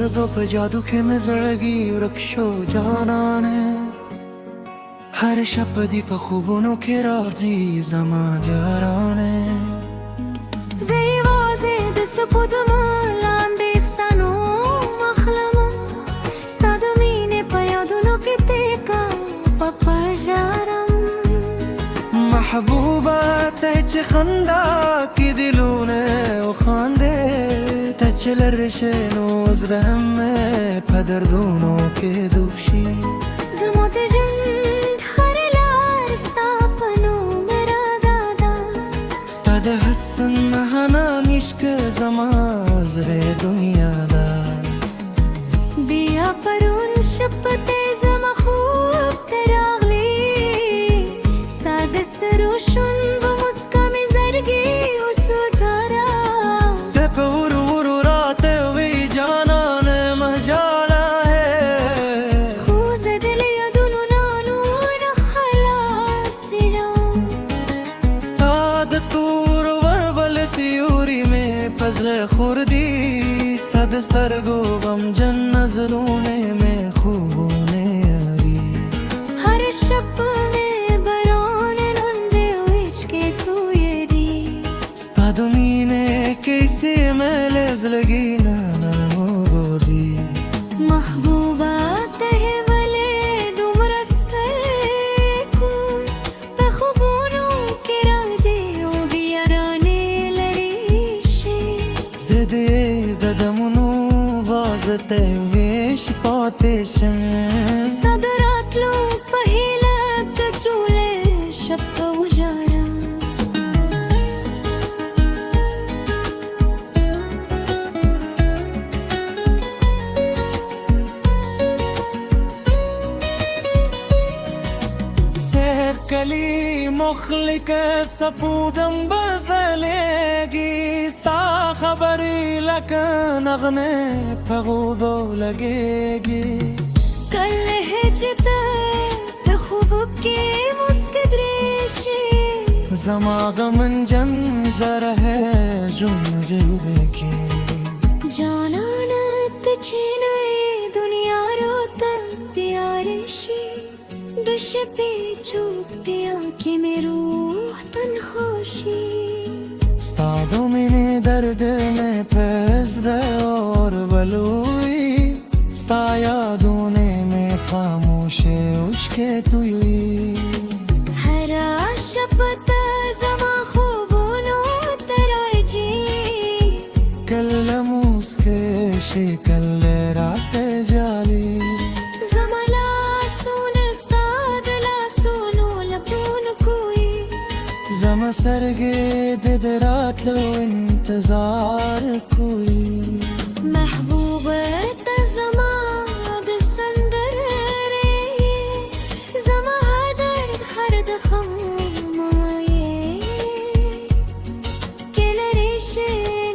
पर्दों पे जादू के नजरगी रक्षो जानाने हर शपदी पे खूबों के राजी जमा जाराने محبوبة تهج خندا كي دلونه وخانده تهج الرشين وزرهم بدردونو كي دوشي زموت جن هر لار استاپنو مرا دادا استاد حسن مهنا مشك زمازر دنيا دا بيا پرون شپته زما خوب تراغلی سروشون و مسکمی زرگی و سوزارا تپ ورور راتے ہوئی جانان مجالا ہے خوز دلی دونو نانو نخلاصیلا استاد تور وربل سیوری میں پزل خوردی استاد سترگو غمجن نظرونے میں خوبونے یاری ہر شب دمینه کیسی ملز لگی نانا موردی محبوبات ہے ولے دمرستے کوئی بخوبونوں کے راجے او بیارانے لریشے زده ددمونو وازته ویش پاتشن استادرات لو پہیلت تجولے شب وجارا कली मुखली के सपूदम बजलेगी स्ता खबरी लकन अगने पगूदो लगेगी कल हिजते खूब के मुस्कदरेशी जमागमन जन जरा है जुम जुबे की जानानत छीने दुनिया रोतर त्यारेशी दुश पे चूकते आंखें में रूह तन्हाशी स्तादों में दर्द में पैज़ और बलुई स्ता यादों में खामोशे उचके तुई हरा शपथ जमा खूबोनो तराजी कल्लमूस के शिकल रात जाली زما سرگی ددرات لو انتظار کوئی محبوبت زما دسندره زما هر درد هر دخم مایه کل ریشه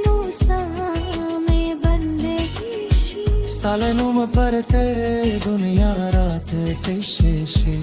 نوسامه بندگیشی ستالنوم پر تیرے دنیا رات تششی